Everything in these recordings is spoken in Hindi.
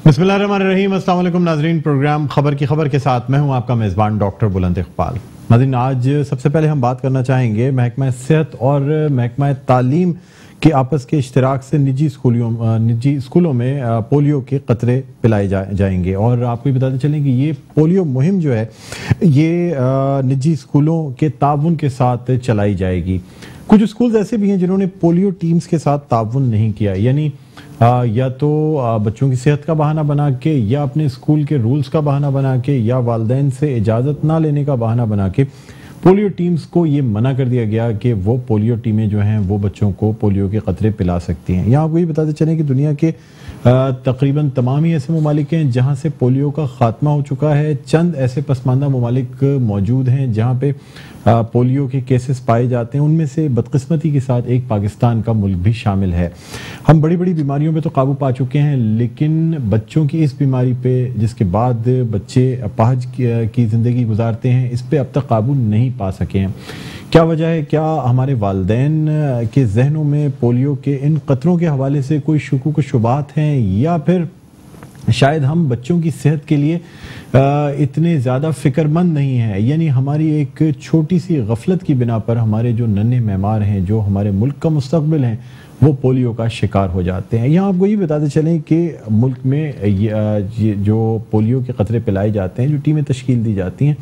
बिस्मिल्लाहिर्रहमानिर्रहीम। अस्सलाम वालेकुम नाज़रीन, प्रोग्राम खबर की खबर के साथ मैं हूं आपका मेज़बान डॉक्टर बुलंद इकबाल। नाज़रीन, आज सबसे पहले हम बात करना चाहेंगे महकमा सेहत और महकमा तालीम के आपस के इश्तराक से निजी स्कूलों में पोलियो के कतरे पिलाए जाएंगे। और आपको बताते चलें कि ये पोलियो मुहिम जो है ये निजी स्कूलों के ताउन के साथ चलाई जाएगी। कुछ स्कूल्स ऐसे भी हैं जिन्होंने पोलियो टीम्स के साथ ताउन नहीं किया, यानी या तो बच्चों की सेहत का बहाना बना के, या अपने स्कूल के रूल्स का बहाना बना के, या वालिदैन से इजाज़त ना लेने का बहाना बना के पोलियो टीम्स को ये मना कर दिया गया कि वो पोलियो टीमें जो हैं वो बच्चों को पोलियो के कतरे पिला सकती हैं। यहाँ आपको ये बताते चलें कि दुनिया के तकरीबन तमाम ही ऐसे ममालिक हैं जहाँ से पोलियो का खात्मा हो चुका है। चंद ऐसे पसमानदा ममालिक मौजूद हैं जहाँ पे पोलियो के केसेस पाए जाते हैं। उनमें से बदकिस्मती के साथ एक पाकिस्तान का मुल्क भी शामिल है। हम बड़ी बड़ी बीमारियों पे तो काबू पा चुके हैं, लेकिन बच्चों की इस बीमारी पे, जिसके बाद बच्चे अपाहज की ज़िंदगी गुजारते हैं, इस पे अब तक काबू नहीं पा सके हैं। क्या वजह है? क्या हमारे वालिदैन के जहनों में पोलियो के इन कतरों के हवाले से कोई शुकूक शुबात हैं, या फिर शायद हम बच्चों की सेहत के लिए इतने ज़्यादा फ़िक्रमंद नहीं हैं? यानी हमारी एक छोटी सी गफलत की बिना पर हमारे जो नन्हे मेहमान हैं, जो हमारे मुल्क का मुस्तकबिल हैं, वो पोलियो का शिकार हो जाते हैं। यहाँ आपको ये बताते चलें कि मुल्क में ये जो पोलियो के कतरे पिलाए जाते हैं, जो टीमें तश्कील दी जाती हैं,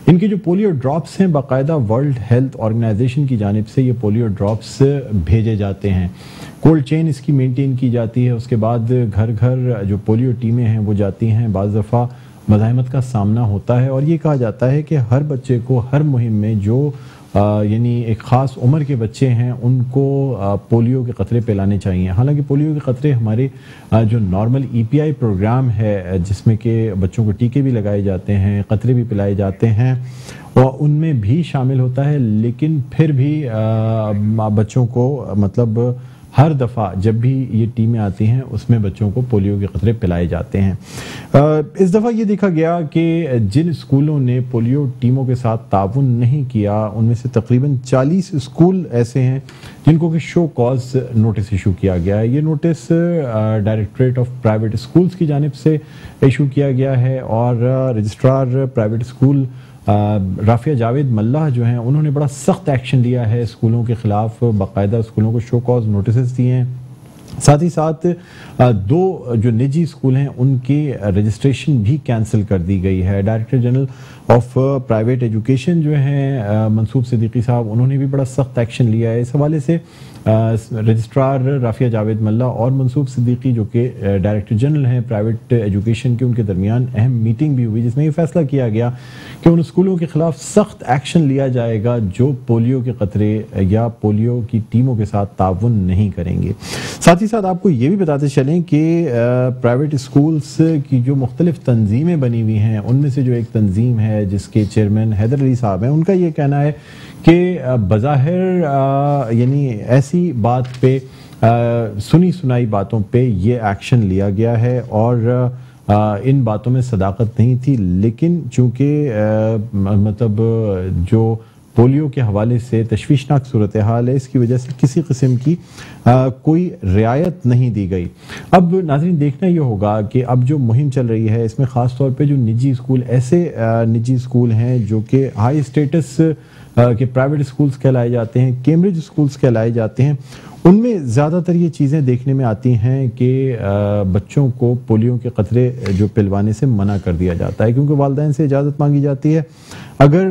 इनके जो पोलियो ड्रॉप्स हैं, बाकायदा वर्ल्ड हेल्थ ऑर्गेनाइजेशन की जानिब से ये पोलियो ड्रॉप्स भेजे जाते हैं। कोल्ड चेन इसकी मेंटेन की जाती है। उसके बाद घर घर जो पोलियो टीमें हैं वो जाती हैं। बाज़ दफ़ा मज़ाहमत का सामना होता है और ये कहा जाता है कि हर बच्चे को हर मुहिम में जो यानी एक ख़ास उम्र के बच्चे हैं उनको पोलियो के कतरे पिलाने चाहिए। हालांकि पोलियो के कतरे हमारे जो नॉर्मल EPI प्रोग्राम है, जिसमें कि बच्चों को टीके भी लगाए जाते हैं, कतरे भी पिलाए जाते हैं, और उनमें भी शामिल होता है। लेकिन फिर भी बच्चों को मतलब हर दफ़ा जब भी ये टीमें आती हैं उसमें बच्चों को पोलियो के कतरे पिलाए जाते हैं। इस दफ़ा ये देखा गया कि जिन स्कूलों ने पोलियो टीमों के साथ ताउन नहीं किया, उनमें से तकरीबन 40 स्कूल ऐसे हैं जिनको कि शो कॉज नोटिस इशू किया गया है। ये notice directorate of private schools की जानिब से इशू किया गया है, और registrar private school Rafia Javed Mallah जो हैं उन्होंने बड़ा सख्त एक्शन लिया है स्कूलों के खिलाफ। बाकायदा स्कूलों को शो कॉज नोटिस दिए हैं। साथ ही साथ दो जो निजी स्कूल हैं उनकी रजिस्ट्रेशन भी कैंसिल कर दी गई है। Director general of private education जो हैं मंसूब सिद्दीकी साहब, उन्होंने भी बड़ा सख्त एक्शन लिया है इस हवाले से। रजिस्ट्रार राफिया जावेद मल्ला और मंसूब सिद्दीकी जो कि डायरेक्टर जनरल हैं प्राइवेट एजुकेशन के, उनके दरमियान अहम मीटिंग भी हुई जिसमें ये फैसला किया गया कि उन स्कूलों के खिलाफ सख्त एक्शन लिया जाएगा जो पोलियो के कतरे या पोलियो की टीमों के साथ ताउन नहीं करेंगे। साथ ही साथ आपको ये भी बताते चलें कि प्राइवेट स्कूल्स की जो मुख्तलिफ तंजीमें बनी हुई हैं, उनमें से जो एक तंजीम है जिसके चेयरमैन हैदर अली साहब हैं, उनका ये कहना है कि बज़ाहिर यानी ऐसी बात पे सुनी सुनाई बातों पे ये एक्शन लिया गया है और इन बातों में सदाकत नहीं थी, लेकिन चूंकि मतलब जो पोलियो के हवाले से तशवीशनाक सूरत हाल है, इसकी वजह से किसी किस्म की कोई रियायत नहीं दी गई। अब नाज़रीन देखना ये होगा कि अब जो मुहिम चल रही है इसमें ख़ास तौर पे जो निजी स्कूल, ऐसे निजी स्कूल हैं जो कि हाई स्टेटस के प्राइवेट स्कूल्स कहलाए जाते हैं, कैम्ब्रिज स्कूल्स कहलाए जाते हैं, उनमें ज़्यादातर ये चीज़ें देखने में आती हैं कि बच्चों को पोलियो के कतरे जो पिलवाने से मना कर दिया जाता है, क्योंकि वालिदैन से इजाज़त मांगी जाती है। अगर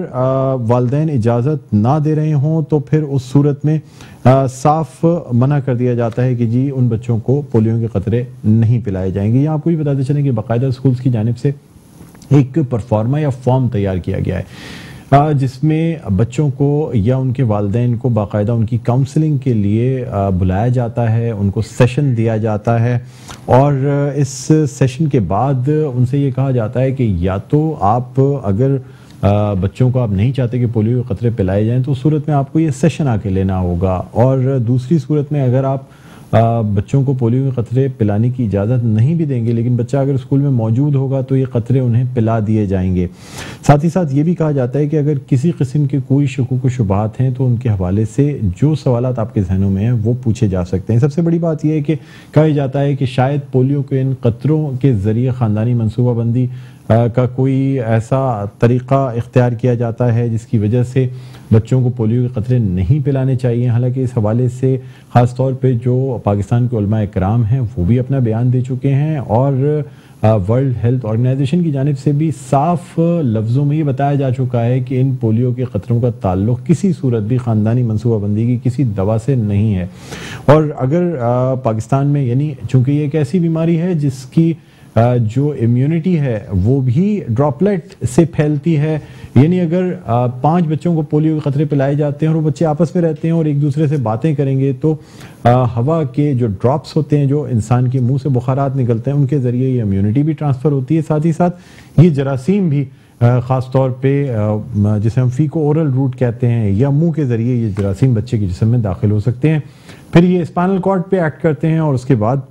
वालिदैन इजाज़त ना दे रहे हों तो फिर उस सूरत में साफ मना कर दिया जाता है कि जी उन बच्चों को पोलियो के कतरे नहीं पिलाए जाएंगे। या आपको भी बताते चलें कि बाकायदा स्कूल्स की जानिब से एक परफॉर्मा या फॉर्म तैयार किया गया है जिसमें बच्चों को या उनके वालिदैन को बाकायदा उनकी काउंसलिंग के लिए बुलाया जाता है, उनको सेशन दिया जाता है, और इस सेशन के बाद उनसे ये कहा जाता है कि या तो आप अगर बच्चों को आप नहीं चाहते कि पोलियो के कतरे पिलाए जाएं तो उस सूरत में आपको ये सेशन आके लेना होगा, और दूसरी सूरत में अगर आप बच्चों को पोलियो के कतरे पिलाने की इजाज़त नहीं भी देंगे, लेकिन बच्चा अगर स्कूल में मौजूद होगा तो ये कतरे उन्हें पिला दिए जाएंगे। साथ ही साथ ये भी कहा जाता है कि अगर किसी किस्म के कोई शकूक व शुबहात हैं तो उनके हवाले से जो सवालात आपके जहनों में हैं वो पूछे जा सकते हैं। सबसे बड़ी बात यह है कि कहा जाता है कि शायद पोलियो के इन कतरों के ज़रिए ख़ानदानी मनसूबाबंदी का कोई ऐसा तरीक़ा इख्तियार किया जाता है जिसकी वजह से बच्चों को पोलियो के कतरे नहीं पिलाने चाहिए। हालांकि इस हवाले से ख़ास तौर पे जो पाकिस्तान के उलमा इकराम हैं वो भी अपना बयान दे चुके हैं और वर्ल्ड हेल्थ ऑर्गेनाइजेशन की जानिब से भी साफ लफ्ज़ों में ये बताया जा चुका है कि इन पोलियो के ख़तरों का ताल्लुक़ किसी सूरत भी ख़ानदानी मनसूबाबंदी की किसी दवा से नहीं है। और अगर पाकिस्तान में, यानी चूँकि ये एक ऐसी बीमारी है जिसकी जो इम्यूनिटी है वो भी ड्रॉपलेट से फैलती है, यानी अगर 5 बच्चों को पोलियो के खतरे पिलाए जाते हैं और वो बच्चे आपस में रहते हैं और एक दूसरे से बातें करेंगे तो हवा के जो ड्रॉप्स होते हैं, जो इंसान के मुंह से बुखारात निकलते हैं, उनके ज़रिए ये इम्यूनिटी भी ट्रांसफ़र होती है। साथ ही साथ ये जरासीम भी ख़ास तौर पे जिसे हम फीको ओरल रूट कहते हैं या मुंह के ज़रिए ये जरासीम बच्चे के जिस्म में दाखिल हो सकते हैं, फिर ये स्पाइनल कॉर्ड पे एक्ट करते हैं और उसके बाद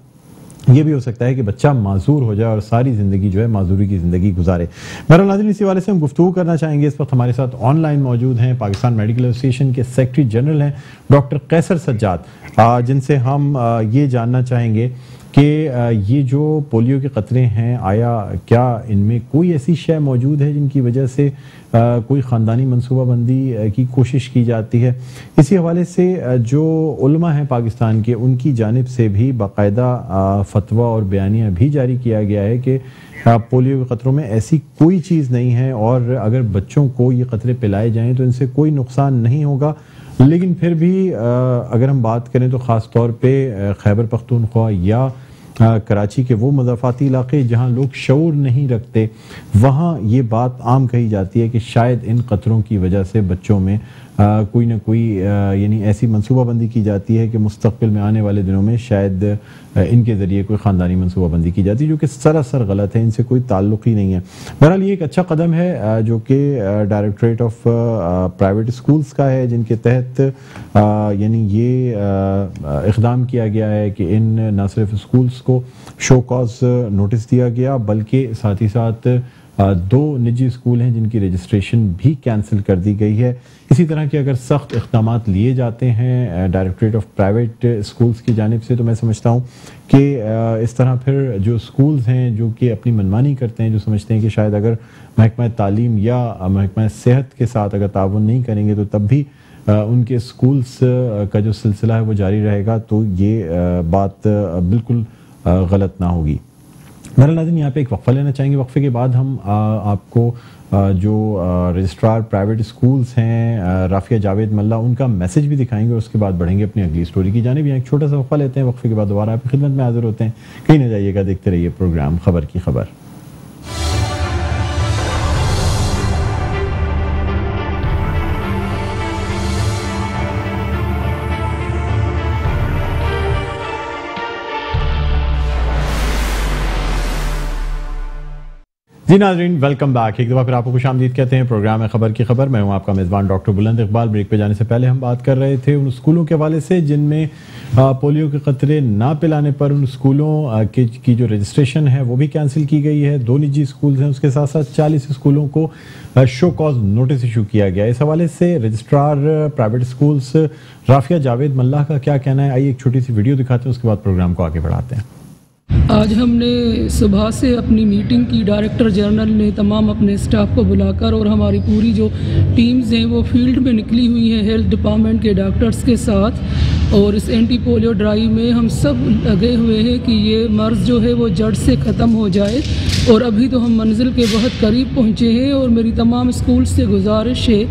ये भी हो सकता है कि बच्चा माजूर हो जाए और सारी ज़िंदगी जो है माजूरी की ज़िंदगी गुजारे। बहरहाल नाज़रीन, इसी वाले से हम गुफ्तगू करना चाहेंगे। इस वक्त हमारे साथ ऑनलाइन मौजूद हैं पाकिस्तान मेडिकल एसोसिएशन के सेक्रेटरी जनरल हैं डॉक्टर कैसर सज्जाद, जिनसे हम ये जानना चाहेंगे कि ये जो पोलियो के क़तरे हैं, आया क्या इनमें कोई ऐसी शय मौजूद है जिनकी वजह से कोई ख़ानदानी मनसूबाबंदी की कोशिश की जाती है। इसी हवाले से जो उलमा हैं पाकिस्तान के, उनकी जानिब से भी बाकायदा फतवा और बयानिया भी जारी किया गया है कि पोलियो के क़तरों में ऐसी कोई चीज़ नहीं है और अगर बच्चों को ये क़तरे पिलाए जाएँ तो इनसे कोई नुकसान नहीं होगा। लेकिन फिर भी अगर हम बात करें तो ख़ास तौर पे खैबर पख्तूनख्वा या कराची के वो मज़ाफ़ाती इलाके जहाँ लोग शऊर नहीं रखते, वहाँ ये बात आम कही जाती है कि शायद इन क़तरों की वजह से बच्चों में कोई ना कोई यानी ऐसी मनसूबाबंदी की जाती है कि मुस्तक़बिल में आने वाले दिनों में शायद इनके ज़रिए कोई ख़ानदानी मनसूबाबंदी की जाती है, जो कि सरासर गलत है, इनसे कोई ताल्लुक़ ही नहीं है। बहरहाल ये एक अच्छा कदम है जो कि डायरेक्टरेट ऑफ प्राइवेट स्कूल्स का है, जिनके तहत यानी ये इक़दाम किया गया है कि इन न सिर्फ स्कूल्स को शो कॉज नोटिस दिया गया बल्कि साथ ही साथ 2 निजी स्कूल हैं जिनकी रजिस्ट्रेशन भी कैंसिल कर दी गई है। इसी तरह के अगर सख्त इक़दामात लिए जाते हैं डायरेक्टरेट ऑफ प्राइवेट स्कूल्स की जानिब से तो मैं समझता हूँ कि इस तरह फिर जो स्कूल्स हैं जो कि अपनी मनमानी करते हैं, जो समझते हैं कि शायद अगर महकमा तालीम या महकमा सेहत के साथ अगर ताउन नहीं करेंगे तो तब भी उनके स्कूल्स का जो सिलसिला है वो जारी रहेगा, तो ये बात बिल्कुल गलत ना होगी। मेरा नाज़रीन, यहाँ पे एक वक्फ़ा लेना चाहेंगे। वक्फ़े के बाद हम आपको जो रजिस्ट्रार प्राइवेट स्कूल्स हैं राफिया जावेद मल्ला, उनका मैसेज भी दिखाएंगे और उसके बाद बढ़ेंगे अपनी अगली स्टोरी की जानिब। यहाँ एक छोटा सा वक्फ़ा लेते हैं, वक्फ़े के बाद दोबारा आपकी खिदमत में हाजिर होते हैं। कहीं ना जाइएगा, देखते रहिए प्रोग्राम खबर की खबर। जी नाज़रीन, वेलकम बैक। एक दफ़ा फिर आपको खुशामदीद कहते हैं। प्रोग्राम है खबर की खबर, मैं हूं आपका मेज़बान डॉक्टर बुलंद इकबाल। ब्रेक पे जाने से पहले हम बात कर रहे थे उन स्कूलों के हवाले से जिनमें पोलियो के क़तरे ना पिलाने पर उन स्कूलों की जो रजिस्ट्रेशन है वो भी कैंसिल की गई है। 2 निजी स्कूल हैं, उसके साथ साथ 40 स्कूलों को शो कॉज नोटिस इशू किया गया। इस हवाले से registrar private schools Rafia Javed Mallah का क्या कहना है, आइए एक छोटी सी वीडियो दिखाते हैं, उसके बाद प्रोग्राम को आगे बढ़ाते हैं। आज हमने सुबह से अपनी मीटिंग की, डायरेक्टर जनरल ने तमाम अपने स्टाफ को बुलाकर और हमारी पूरी जो टीम्स हैं वो फील्ड में निकली हुई हैं हेल्थ डिपार्टमेंट के डॉक्टर्स के साथ, और इस एंटी पोलियो ड्राइव में हम सब लगे हुए हैं कि ये मर्ज़ जो है वो जड़ से ख़त्म हो जाए। और अभी तो हम मंजिल के बहुत करीब पहुँचे हैं और मेरी तमाम स्कूल से गुजारिश है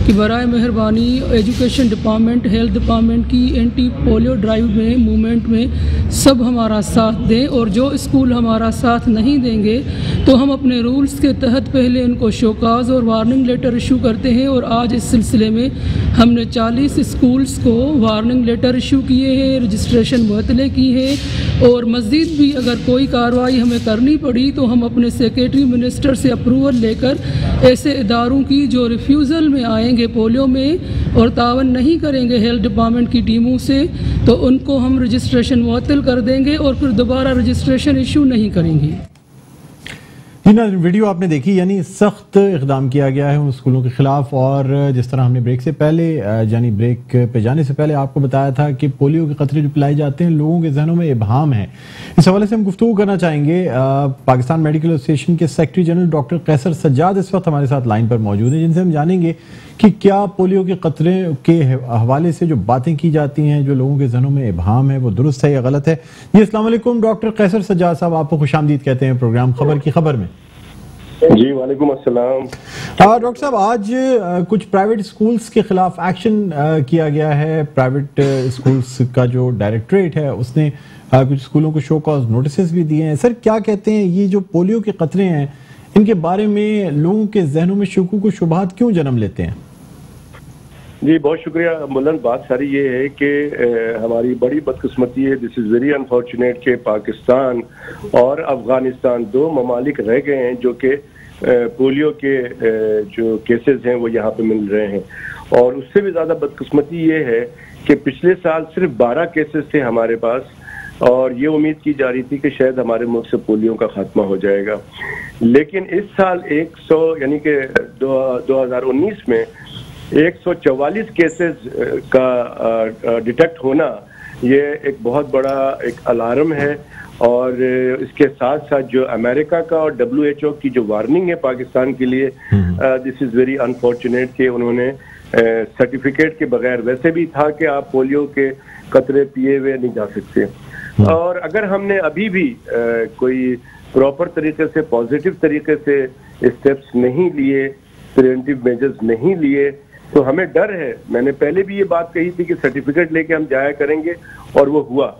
कि बराए मेहरबानी एजुकेशन डिपार्टमेंट, हेल्थ डिपार्टमेंट की एंटी पोलियो ड्राइव में, मूवमेंट में सब हमारा साथ दें, और जो स्कूल हमारा साथ नहीं देंगे तो हम अपने रूल्स के तहत पहले उनको शोकाज और वार्निंग लेटर इशू करते हैं। और आज इस सिलसिले में हमने 40 स्कूल्स को वार्निंग लेटर इशू किए हैं, रजिस्ट्रेशन मुअत्तले की है, और मज़ीद भी अगर कोई कार्रवाई हमें करनी पड़ी तो हम अपने सेक्रेटरी मिनिस्टर से अप्रूवल लेकर ऐसे इदारों की जो रिफ्यूज़ल में आएंगे पोलियो में, और तावन नहीं करेंगे हेल्थ डिपार्टमेंट की टीमों से तो उनको हम रजिस्ट्रेशन मुअत्तल कर देंगे और फिर दोबारा रजिस्ट्रेशन इशू नहीं करेंगे। जी ना, वीडियो आपने देखी, यानी सख्त इक़दाम किया गया है उन स्कूलों के खिलाफ। और जिस तरह हमने ब्रेक से पहले यानी ब्रेक पे जाने से पहले आपको बताया था कि पोलियो के कतरे जो पिलाए जाते हैं लोगों के जहनों में इबहाम है, इस हवाले से हम गुफ्तगू करना चाहेंगे। पाकिस्तान मेडिकल एसोसिएशन के secretary general doctor Qaiser Sajjad इस वक्त हमारे साथ लाइन पर मौजूद हैं, जिनसे हम जानेंगे कि क्या पोलियो के कतरे के हवाले से जो बातें की जाती हैं, जो लोगों के जहनों में इबहाम है, वो दुरुस्त है या गलत है। जी अस्सलाम वालेकुम डॉक्टर कैसर सज्जाद साहब, आपको खुशामदीद कहते हैं प्रोग्राम खबर की खबर में। जी वालेकुम अस्सलाम। डॉक्टर साहब, आज कुछ प्राइवेट स्कूल्स के खिलाफ एक्शन किया गया है। प्राइवेट स्कूल्स का जो डायरेक्टरेट है उसने कुछ स्कूलों को शो कॉज नोटिस भी दिए हैं। सर क्या कहते हैं, ये जो पोलियो के कतरे हैं इनके बारे में लोगों के जहनों में शुकूक व शुबहात क्यों जन्म लेते हैं? जी बहुत शुक्रिया मुलन। बात सारी ये है कि हमारी बड़ी बदकिस्मती है, दिस इज़ वेरी अनफॉर्चुनेट कि पाकिस्तान और अफगानिस्तान दो ममालिक रह गए हैं जो कि पोलियो के जो केसेस हैं वो यहाँ पे मिल रहे हैं। और उससे भी ज़्यादा बदकिस्मती ये है कि पिछले साल सिर्फ 12 केसेस थे हमारे पास, और ये उम्मीद की जा रही थी कि शायद हमारे मुल्क से पोलियो का खात्मा हो जाएगा। लेकिन इस साल 100 यानी कि 2019 में 144 केसेस का डिटेक्ट होना ये एक बहुत बड़ा एक अलार्म है। और इसके साथ साथ जो अमेरिका का और WHO की जो वार्निंग है पाकिस्तान के लिए, दिस इज़ वेरी अनफॉर्चुनेट कि उन्होंने सर्टिफिकेट के बगैर, वैसे भी था कि आप पोलियो के कतरे पिए हुए नहीं जा सकते, और अगर हमने अभी भी कोई प्रॉपर तरीके से पॉजिटिव तरीके से स्टेप्स नहीं लिए, प्रिवेंटिव मेजर्स नहीं लिए, तो हमें डर है। मैंने पहले भी ये बात कही थी कि सर्टिफिकेट लेके हम जाया करेंगे और वो हुआ।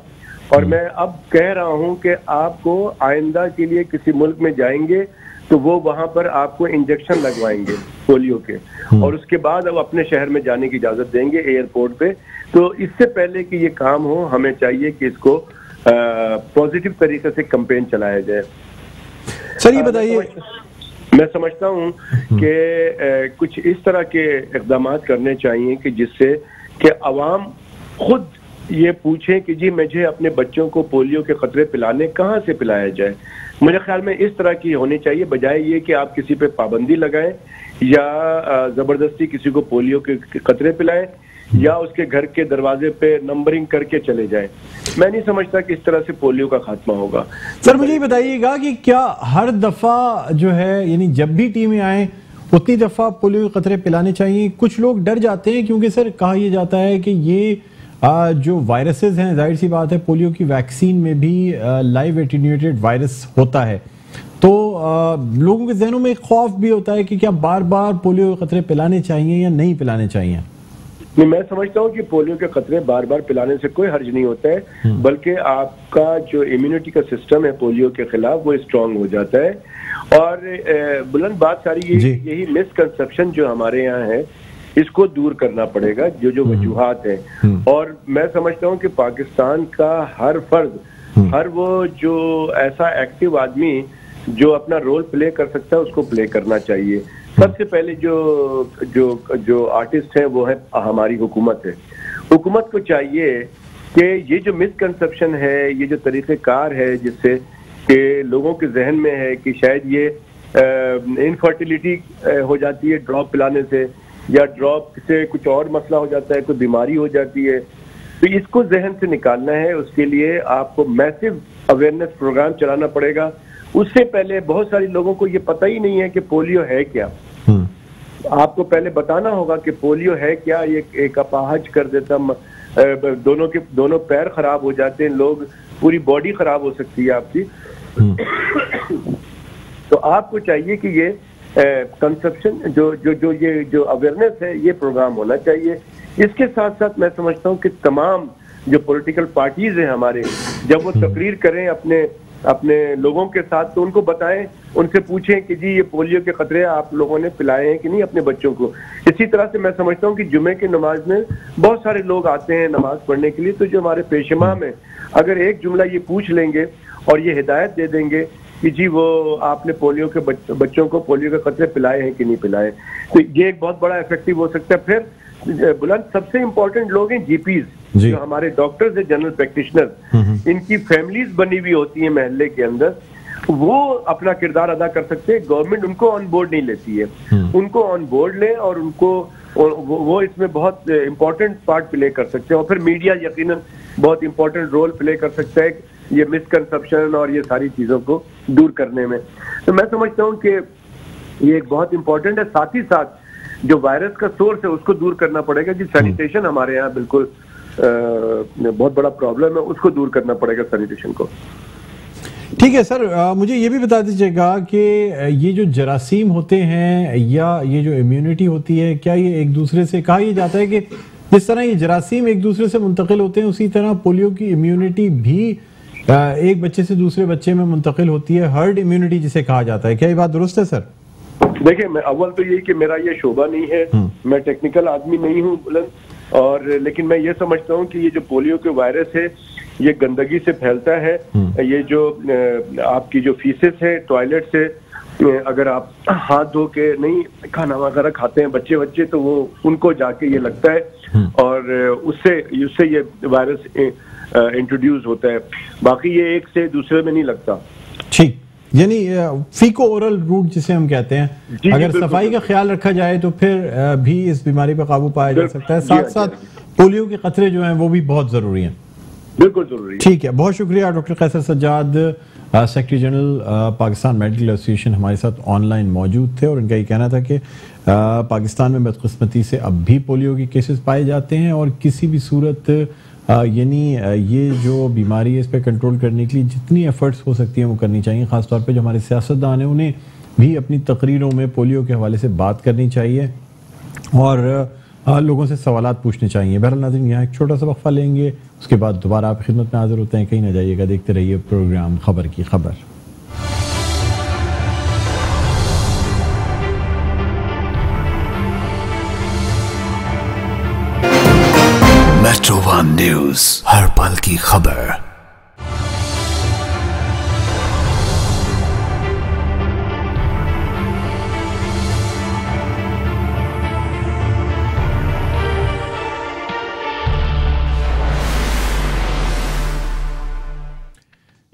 और मैं अब कह रहा हूं कि आपको आइंदा के लिए किसी मुल्क में जाएंगे तो वो वहां पर आपको इंजेक्शन लगवाएंगे पोलियो के, और उसके बाद अब अपने शहर में जाने की इजाजत देंगे एयरपोर्ट पे। तो इससे पहले कि ये काम हो, हमें चाहिए कि इसको पॉजिटिव तरीके से कैंपेन चलाया जाए। सर ये बताइए, मैं समझता हूँ कि कुछ इस तरह के इक़दाम करने चाहिए कि जिससे कि अवाम खुद ये पूछे कि जी मुझे अपने बच्चों को पोलियो के खतरे पिलाने कहाँ से पिलाया जाए। मुझे ख्याल में इस तरह की होनी चाहिए, बजाय ये कि आप किसी पे पाबंदी लगाएं या जबरदस्ती किसी को पोलियो के खतरे पिलाएं या उसके घर के दरवाजे पे नंबरिंग करके चले जाएं। मैं नहीं समझता कि इस तरह से पोलियो का खात्मा होगा। सर मुझे ये बताइएगा कि क्या हर दफा जो है, यानी जब भी टीमें आए उतनी दफा पोलियो के खतरे पिलाने चाहिए? कुछ लोग डर जाते हैं क्योंकि सर कहा यह जाता है कि ये जो वायरसेस हैं, जाहिर सी बात है पोलियो की वैक्सीन में भी लाइव एटेन्यूएटेड वायरस होता है, तो लोगों के जहनों में एक खौफ भी होता है कि क्या बार बार पोलियो के खतरे पिलाने चाहिए या नहीं पिलाने चाहिए? नहीं, मैं समझता हूँ कि पोलियो के खतरे बार बार पिलाने से कोई हर्ज नहीं होता है, बल्कि आपका जो इम्यूनिटी का सिस्टम है पोलियो के खिलाफ वो स्ट्रांग हो जाता है। और बुलंद बात सारी यही मिसकंसेप्शन जो हमारे यहाँ है इसको दूर करना पड़ेगा, जो वजूहात हैं। और मैं समझता हूँ कि पाकिस्तान का हर फर्द, हर वो जो ऐसा एक्टिव आदमी जो अपना रोल प्ले कर सकता है उसको प्ले करना चाहिए। सबसे पहले जो आर्टिस्ट हैं वो है हमारी हुकूमत है। हुकूमत को चाहिए कि ये जो मिसकंसेप्शन है, ये जो तरीक़ेकार है जिससे कि लोगों के जहन में है कि शायद ये इनफर्टिलिटी हो जाती है ड्रॉप पिलाने से, या ड्रॉप से कुछ और मसला हो जाता है, कोई बीमारी हो जाती है, तो इसको जहन से निकालना है। उसके लिए आपको मैसिव अवेयरनेस प्रोग्राम चलाना पड़ेगा। उससे पहले बहुत सारे लोगों को ये पता ही नहीं है कि पोलियो है क्या। आपको पहले बताना होगा कि पोलियो है क्या। ये एक अपाहज कर देता, दोनों पैर खराब हो जाते हैं, लोग पूरी बॉडी खराब हो सकती है आपकी। तो आपको चाहिए कि ये कंसेप्शन जो अवेयरनेस है ये प्रोग्राम होना चाहिए। इसके साथ साथ मैं समझता हूँ कि तमाम जो पॉलिटिकल पार्टीज हैं हमारे, जब वो तकरीर करें अपने लोगों के साथ, तो उनको बताएं, उनसे पूछें कि जी ये पोलियो के खतरे आप लोगों ने पिलाए हैं कि नहीं अपने बच्चों को। इसी तरह से मैं समझता हूँ कि जुमे की नमाज में बहुत सारे लोग आते हैं नमाज पढ़ने के लिए, तो जो हमारे पेशमा में अगर एक जुमला ये पूछ लेंगे और ये हिदायत दे देंगे कि जी वो आपने पोलियो के बच्चों को पोलियो के खतरे पिलाए हैं कि नहीं पिलाए, तो ये एक बहुत बड़ा इफेक्टिव हो सकता है। फिर बुलंद सबसे इम्पोर्टेंट लोग हैं जीपीज, जो हमारे डॉक्टर्स हैं, जनरल प्रैक्टिशनर, इनकी फैमिलीज बनी हुई होती है महल्ले के अंदर, वो अपना किरदार अदा कर सकते हैं। गवर्नमेंट उनको ऑन बोर्ड नहीं लेती है, उनको ऑन बोर्ड ले और उनको वो इसमें बहुत इंपॉर्टेंट पार्ट प्ले कर सकते हैं। और फिर मीडिया यकीनन बहुत इंपॉर्टेंट रोल प्ले कर सकता है ये मिसकंसेप्शन और ये सारी चीजों को दूर करने में। तो मैं समझता हूँ कि ये एक बहुत इंपॉर्टेंट है। साथ ही साथ जो वायरस का सोर्स है उसको दूर करना पड़ेगा। जी सैनिटेशन हमारे यहाँ बिल्कुल बहुत बड़ा प्रॉब्लम है, उसको दूर करना पड़ेगा सैनिटेशन को। ठीक है सर, मुझे ये भी बता दीजिएगा कि ये जो जरासीम होते हैं या ये जो इम्यूनिटी होती है, क्या ये एक दूसरे से, कहा यह जाता है कि जिस तरह ये जरासीम एक दूसरे से मुंतकिल होते हैं उसी तरह पोलियो की इम्यूनिटी भी एक बच्चे से दूसरे बच्चे में मुंतकिल होती है, हर्ड इम्यूनिटी जिसे कहा जाता है। क्या ये बात दुरुस्त है सर? देखिए, मैं अव्वल तो यही कि मेरा ये शोबा नहीं है, मैं टेक्निकल आदमी नहीं हूँ बुलंद, और लेकिन मैं ये समझता हूँ कि ये जो पोलियो के वायरस है ये गंदगी से फैलता है। ये जो आपकी जो फीसेस है टॉयलेट से, अगर आप हाथ धो के नहीं खाना वगैरह खाते हैं बच्चे तो वो उनको जाके ये लगता है और उससे ये वायरस इंट्रोड्यूस होता है। बाकी ये एक से दूसरे में नहीं लगता। ठीक, यानी फीको ओरल रूट जिसे हम कहते हैं, अगर सफाई का ख्याल रखा जाए तो फिर भी इस बीमारी पर काबू पाया जा सकता है। साथ साथ पोलियो के खतरे जो हैं वो भी बहुत जरूरी हैं। बिल्कुल जरूरी है। ठीक है, बहुत शुक्रिया doctor Qaiser Sajjad, secretary general Pakistan medical association, हमारे साथ ऑनलाइन मौजूद थे। और उनका ये कहना था कि पाकिस्तान में बदकिस्मती से अब भी पोलियो के केसेस पाए जाते हैं और किसी भी सूरत यानी ये जो बीमारी है इस पर कंट्रोल करने के लिए जितनी एफर्ट्स हो सकती हैं वो करनी चाहिए। ख़ासतौर पे जो हमारे सियासतदान हैं उन्हें भी अपनी तकरीरों में पोलियो के हवाले से बात करनी चाहिए और लोगों से सवालात पूछने चाहिए। बहरहाल नाज़रीन, यहाँ एक छोटा सा वक्फा लेंगे, उसके बाद दोबारा आपकी खिदमत में हाजिर होते हैं। कहीं ना जाइएगा, देखते रहिए प्रोग्राम खबर की खबर। मेट्रो वन न्यूज, हर पल की खबर।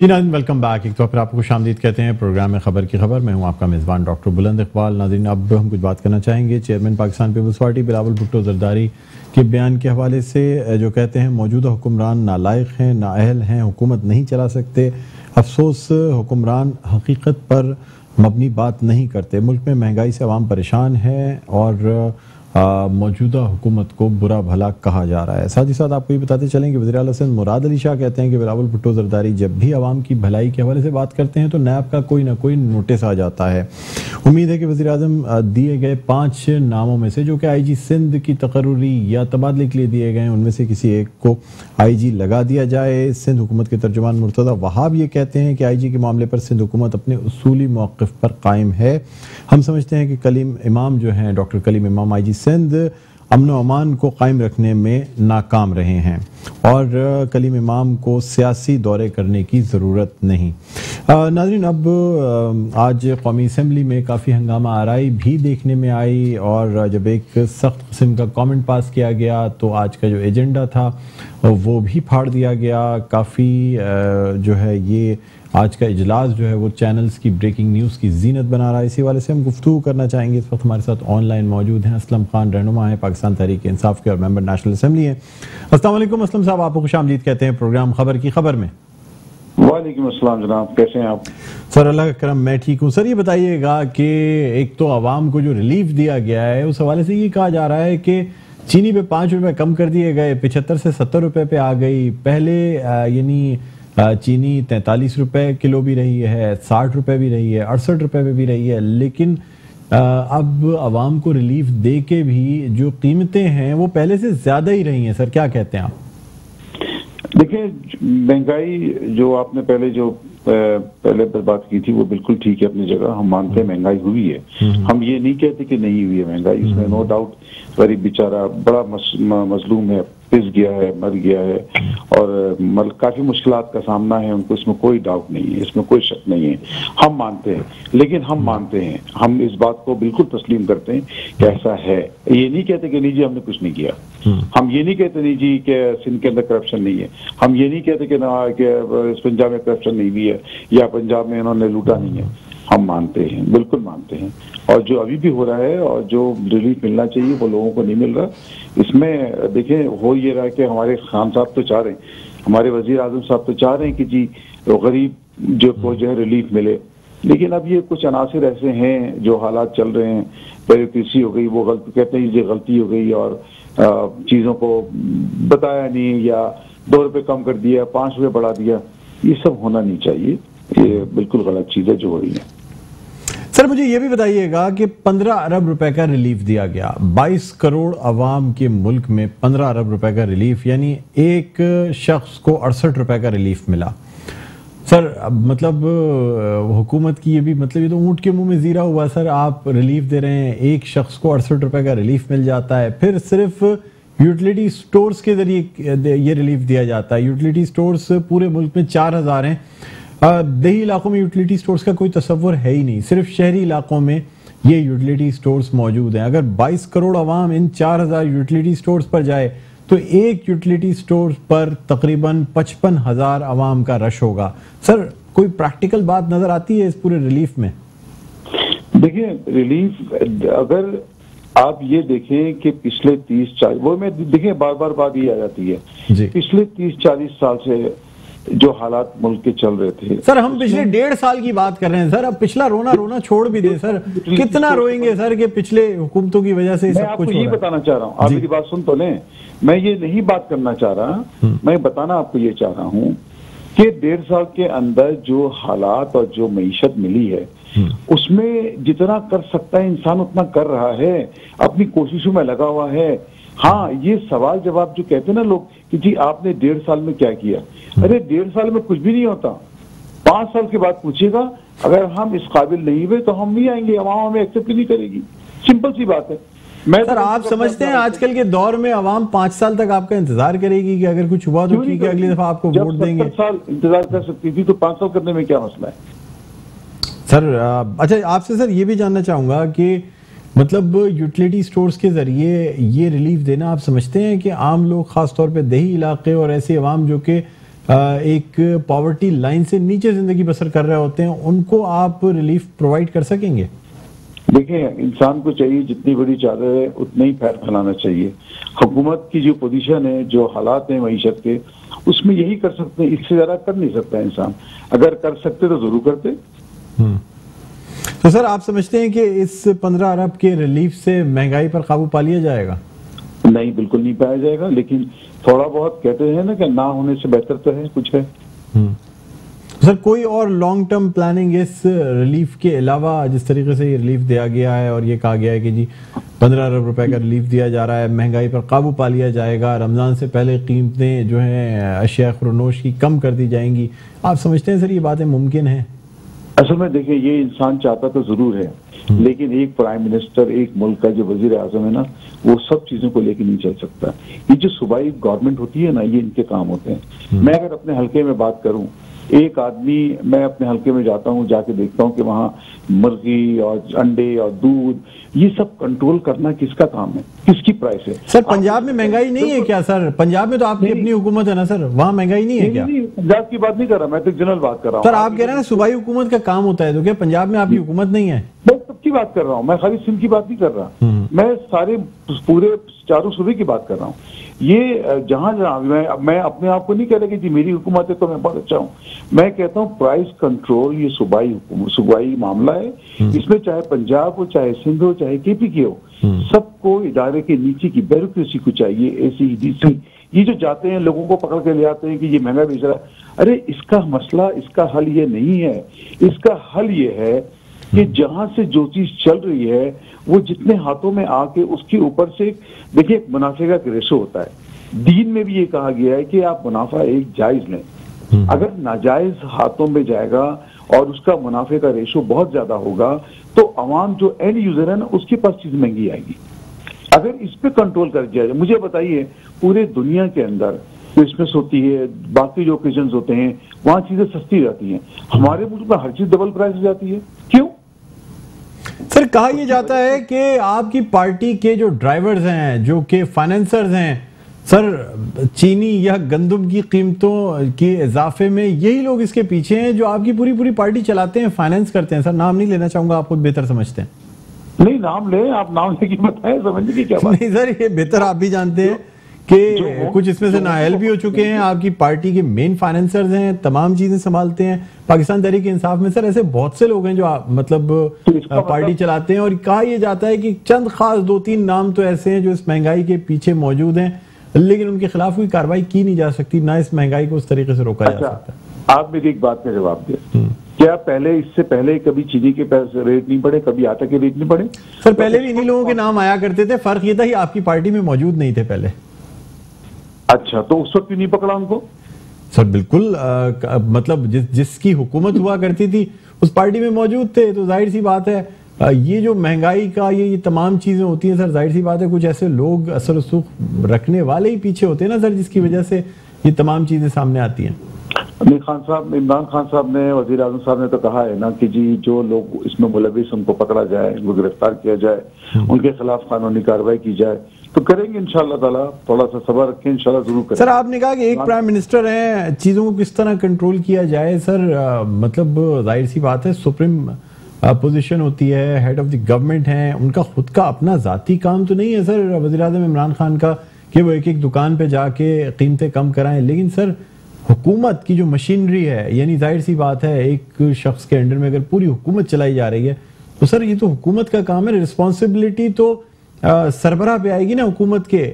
जी नाज़रीन, वेलकम बैक। एक तो फिर आपको खुशामदीद कहते हैं प्रोग्राम में खबर की खबर। मैं हूं आपका मेज़बान डॉक्टर बुलंद इकबाल। नाज़रीन, अब हम कुछ बात करना चाहेंगे chairman Pakistan Peoples Party Bilawal Bhutto Zardari के बयान के हवाले से, जो कहते हैं मौजूदा हुक्मरान नालायक हैं, नाअहल हैं, हुकूमत नहीं चला सकते। अफसोस, हुक्मरान हकीकत पर मबनी बात नहीं करते। मुल्क में महंगाई से अवाम परेशान है और मौजूदा हुकूमत को बुरा भला कहा जा रहा है। साथ ही साथ आपको ये बताते चलें कि वज़ीर आला सिंध मुराद अली शाह कहते हैं कि बिलावल भुट्टो जरदारी जब भी आवाम की भलाई के हवाले से बात करते हैं तो नैब का कोई ना कोई नोटिस आ जाता है। उम्मीद है कि वज़ीर आज़म दिए गए 5 नामों में से, जो कि IG सिंध की तकर्रुरी या तबादले के लिए दिए गए हैं, उनमें से किसी एक को IG लगा दिया जाए। सिंध हुकूमत के तर्जुमान मुर्तज़ा वहाब ये कहते हैं कि IG के मामले पर सिंध हुकूमत अपने उसूली मौक़िफ़ पर कायम है। हम समझते हैं कि कलीम इमाम जो हैं, डॉक्टर कलीम इमाम IG सिंध अमन व अमान को कायम रखने में नाकाम रहे हैं और कलीम इमाम को सियासी दौरे करने की ज़रूरत नहीं। नाज़रीन, अब आज कौमी असम्बली में काफ़ी हंगामा आराई भी देखने में आई और जब एक सख्त किस्म का कमेंट पास किया गया तो आज का जो एजेंडा था वो भी फाड़ दिया गया। काफ़ी जो है ये आज का इजलास जो है वो चैनल्स की ब्रेकिंग न्यूज़ की जीनत बना रहा है। इसी वाले से हम गुफ्तगू करना चाहेंगे। इस वक्त हमारे साथ ऑनलाइन मौजूद हैं असलम खान, रहनुमा है पाकिस्तान तहरीक इंसाफ के और मेंबर नेशनल असम्बली हैं। अस्सलाम वालेकुम असलम साहब, आपको खुशामदीद कहते हैं प्रोग्राम खबर की खबर में। वालेकुम अस्सलाम जनाब, कैसे हैं आप? सर अल्लाह का करम, मैं ठीक हूँ। सर ये बताइएगा कि एक तो आवाम को जो रिलीफ दिया गया है उस हवाले से ये कहा जा रहा है कि चीनी पे 5 रुपए कम कर दिए गए, 75 से 70 रुपए पे आ गई। पहले यानी चीनी 43 रुपए किलो भी रही है, 60 रुपए भी रही है, 68 रुपए पे भी रही है, लेकिन अब आवाम को रिलीफ दे के भी जो कीमतें हैं वो पहले से ज्यादा ही रही हैं। सर क्या कहते हैं आप? देखिए, महंगाई जो आपने पहले पर बात की थी वो बिल्कुल ठीक है अपनी जगह। हम मानते हैं महंगाई हुई है, हम ये नहीं कहते कि नहीं हुई है महंगाई। इसमें नो डाउट गरीब बेचारा बड़ा मजलूम है पिस गया है, मर गया है और काफी मुश्किलात का सामना है उनको, इसमें कोई डाउट नहीं है, इसमें कोई शक नहीं है। हम मानते हैं, लेकिन हम मानते हैं, हम इस बात को बिल्कुल तस्लीम करते हैं कि ऐसा है। ये नहीं कहते कि नहीं जी हमने कुछ नहीं किया, हम ये नहीं कहते नहीं जी कि सिंध के अंदर करप्शन नहीं है, हम ये नहीं कहते कि ना कि पंजाब में करप्शन नहीं भी है या पंजाब में इन्होंने लूटा नहीं है। हम मानते हैं, बिल्कुल मानते हैं, और जो अभी भी हो रहा है और जो रिलीफ मिलना चाहिए वो लोगों को नहीं मिल रहा। इसमें देखिए हो ये रहा है कि हमारे खान साहब तो चाह रहे हैं, हमारे वजीर आजम साहब तो चाह रहे हैं कि जी गरीब जो को जो है रिलीफ मिले, लेकिन अब ये कुछ अनासिर ऐसे हैं जो हालात चल रहे हैं, ब्यूरोक्रेसी हो गई, वो गलती कहते हैं ये गलती हो गई और चीज़ों को बताया नहीं या 2 रुपये कम कर दिया, 5 रुपये बढ़ा दिया, ये सब होना नहीं चाहिए। ये बिल्कुल गलत चीज़ है जो हो रही है। सर मुझे ये भी बताइएगा कि 15 अरब रुपए का रिलीफ दिया गया, 22 करोड़ अवाम के मुल्क में 15 अरब रुपए का रिलीफ, यानी एक शख्स को 68 रुपए का रिलीफ मिला। सर मतलब हुकूमत की ये भी मतलब ये तो ऊंट के मुंह में जीरा हुआ सर। आप रिलीफ दे रहे हैं, एक शख्स को 68 रुपए का रिलीफ मिल जाता है, फिर सिर्फ यूटिलिटी स्टोर्स के जरिए ये रिलीफ दिया जाता है। यूटिलिटी स्टोर्स पूरे मुल्क में 4000 हैं। देही इलाकों में यूटिलिटी स्टोर्स का कोई तस्वर है ही नहीं, सिर्फ शहरी इलाकों में ये यूटिलिटी स्टोर्स मौजूद हैं। अगर 22 करोड़ आवाम इन 4000 यूटिलिटी स्टोर्स पर जाए तो एक यूटिलिटी स्टोर पर तकरीबन 55,000 आवाम का रश होगा। सर कोई प्रैक्टिकल बात नजर आती है इस पूरे रिलीफ में? देखिए रिलीफ अगर आप ये देखें कि पिछले 30-40 वो में देखिए बार बात ये आ जाती है जी। पिछले 30-40 साल से जो हालात मुल्क के चल रहे थे सर, हम पिछले 1.5 साल की बात कर रहे हैं सर। अब पिछला रोना छोड़ भी दे सर, कितना रोएंगे सर कि पिछले हुकूमतों की वजह से सब कुछ हो रहा है। मैं आपको ये बताना चाह रहा हूँ, आप मेरी बात सुन तो लें, मैं ये नहीं बात करना चाह रहा, मैं बताना आपको ये चाह रहा हूँ कि 1.5 साल के अंदर जो हालात और जो मईशत मिली है उसमें जितना कर सकता है इंसान उतना कर रहा है, अपनी कोशिशों में लगा हुआ है। हाँ, ये सवाल जवाब जो कहते हैं ना लोग कि जी आपने 1.5 साल में क्या किया, अरे 1.5 साल में कुछ भी नहीं होता। 5 साल के बाद पूछिएगा, अगर हम इस काबिल नहीं हुए तो हम नहीं आएंगे, अवाम हमें एक्सेप्ट नहीं करेगी। सिंपल सी बात है। मैं सर आप समझते हैं आजकल के दौर में अवाम 5 साल तक आपका इंतजार करेगी कि अगर कुछ हुआ तो ठीक है अगली दफा आपको वोट देंगे? 70 साल इंतजार कर सकती थी तो 5 साल करने में क्या मसला है सर? अच्छा आपसे सर ये भी जानना चाहूंगा कि मतलब यूटिलिटी स्टोर्स के जरिए ये रिलीफ देना, आप समझते हैं कि आम लोग खासतौर पे देही इलाके और ऐसे अवाम जो कि एक पॉवर्टी लाइन से नीचे जिंदगी बसर कर रहे होते हैं, उनको आप रिलीफ प्रोवाइड कर सकेंगे? देखिए इंसान को चाहिए जितनी बड़ी चादर है उतना ही पैर फैलाना चाहिए। हुकूमत की जो पोजीशन है, जो हालात हैं मईशत के, उसमें यही कर सकते हैं, इससे ज्यादा कर नहीं सकता इंसान। अगर कर सकते तो जरूर करते। तो सर आप समझते हैं कि इस 15 अरब के रिलीफ से महंगाई पर काबू पा लिया जाएगा? नहीं, बिल्कुल नहीं पाया जाएगा, लेकिन थोड़ा बहुत कहते हैं ना कि ना होने से बेहतर तो है कुछ है। सर कोई और लॉन्ग टर्म प्लानिंग इस रिलीफ के अलावा, जिस तरीके से ये रिलीफ दिया गया है और ये कहा गया है कि जी 15 अरब रुपए का रिलीफ दिया जा रहा है, महंगाई पर काबू पा लिया जाएगा, रमजान से पहले कीमतें जो हैं अशिया खुरनोश की कम कर दी जाएंगी, आप समझते हैं सर ये बातें मुमकिन है? असल में देखिए ये इंसान चाहता तो जरूर है, लेकिन एक प्राइम मिनिस्टर, एक मुल्क का जो वजीर आजम है ना, वो सब चीजों को लेकर नहीं चल सकता। ये जो सूबाई गवर्नमेंट होती है ना, ये इनके काम होते हैं। मैं अगर अपने हल्के में बात करूं, एक आदमी, मैं अपने हल्के में जाता हूं, जाके देखता हूं कि वहां मुर्गी और अंडे और दूध ये सब कंट्रोल करना किसका काम है, किसकी प्राइस है? सर पंजाब में महंगाई नहीं है क्या सर? पंजाब में तो आपकी अपनी हुकूमत है ना सर, वहाँ महंगाई नहीं है क्या? नहीं, पंजाब की बात नहीं कर रहा, मैं तो जनरल बात कर रहा हूँ। सर आप कह रहे हैं सूबाई हुकूमत का काम होता है, तो क्या पंजाब में आपकी हुकूमत नहीं है? मैं सबकी बात कर रहा हूँ, मैं खाली सिंध की बात नहीं कर रहा, मैं सारे पूरे चारों सूबे की बात कर रहा हूँ। ये जहां मैं अपने आप को नहीं कह रहा कि जी मेरी हुकूमत है तो मैं बहुत अच्छा हूँ। मैं कहता हूँ प्राइस कंट्रोल ये सूबाई मामला है। इसमें चाहे पंजाब हो, चाहे सिंध हो, चाहे केपी की हो, सबको इदारे के नीचे की ब्यूरोक्रेसी को चाहिए, ACDC ये जो जाते हैं लोगों को पकड़ के ले आते हैं कि ये महंगा बेच रहा है, अरे इसका मसला, इसका हल ये नहीं है। इसका हल ये है कि जहां से जो चीज चल रही है वो जितने हाथों में आके उसके ऊपर से देखिए एक मुनाफे का रेशो होता है। दीन में भी ये कहा गया है कि आप मुनाफा एक जायज लें। अगर नाजायज हाथों में जाएगा और उसका मुनाफे का रेशो बहुत ज्यादा होगा तो अवाम जो एंड यूजर है ना, उसके पास चीज महंगी आएगी। अगर इस पे कंट्रोल कर दिया जाए, मुझे बताइए पूरे दुनिया के अंदर क्रिसमस होती है, बाकी जो ओकेजन होते हैं, वहां चीजें सस्ती जाती हैं, हमारे मुल्क में हर चीज डबल प्राइस हो जाती है, क्यों? सर कहा यह जाता है कि आपकी पार्टी के जो ड्राइवर्स हैं, जो कि फाइनेंसर्स हैं, सर चीनी या गंदम की कीमतों के इजाफे में यही लोग इसके पीछे हैं जो आपकी पूरी पूरी पार्टी चलाते हैं, फाइनेंस करते हैं। सर नाम नहीं लेना चाहूंगा, आप खुद बेहतर समझते हैं। नहीं नाम ले, आप नाम लेके बताएं, समझने की क्या बात? नहीं सर, ये बेहतर आप भी जानते हैं कि कुछ इसमें से नाअहल भी हो चुके हैं, आपकी पार्टी के मेन फाइनेंसर्स हैं, तमाम चीजें संभालते हैं। पाकिस्तान तहरीक इंसाफ में सर ऐसे बहुत से लोग हैं जो मतलब पार्टी चलाते हैं, और कहा यह जाता है कि चंद खास 2-3 नाम तो ऐसे हैं जो इस महंगाई के पीछे मौजूद हैं, लेकिन उनके खिलाफ कोई कार्रवाई की नहीं जा सकती, ना इस महंगाई को उस तरीके से रोका जा सकता। आप मेरी एक बात का जवाब दें, क्या पहले इससे पहले कभी चीनी के पैसे रेट नहीं बढ़े, कभी आटा के रेट नहीं बढ़े? सर पहले भी इन्हीं लोगों के नाम आया करते थे, फर्क ये था कि आपकी पार्टी में मौजूद नहीं थे पहले। अच्छा, तो उस वक्त क्यों नहीं पकड़ा उनको? सर बिल्कुल मतलब जिसकी हुकूमत हुआ करती थी उस पार्टी में मौजूद थे, तो जाहिर सी बात है ये जो महंगाई का ये तमाम चीजें होती हैं सर, जाहिर सी बात है कुछ ऐसे लोग असर रसूख रखने वाले ही पीछे होते हैं ना सर, जिसकी वजह से ये तमाम चीजें सामने आती हैं। खान साहब, इमरान खान साहब ने, वजीर आजम साहब ने तो कहा है ना कि जी जो लोग इसमें मुलविस उनको पकड़ा जाए, उनको गिरफ्तार किया जाए, उनके खिलाफ कानूनी कार्रवाई की जाए, तो करेंगे इंशाल्लाह ताला। थोड़ा सा सब्र रखें, इंशाल्लाह जरूर करेंगे। सर आपने कहा कि एक प्राइम मिनिस्टर है, चीजों को किस तरह कंट्रोल किया जाए सर, मतलब जाहिर सी बात है सुप्रीम पोजीशन होती है, हेड ऑफ द गवर्नमेंट है, उनका खुद का अपना जाती काम तो नहीं है सर वजीर आजम इमरान खान का कि वो एक एक दुकान पे जाके कीमतें कम कराएं, लेकिन सर हुकूमत की जो मशीनरी है, यानी जाहिर सी बात है एक शख्स के अंडर में अगर पूरी हुकूमत चलाई जा रही है तो सर ये तो हुकूमत का काम है, रिस्पॉन्सिबिलिटी तो सरबराह पे आएगी ना हुकूमत के।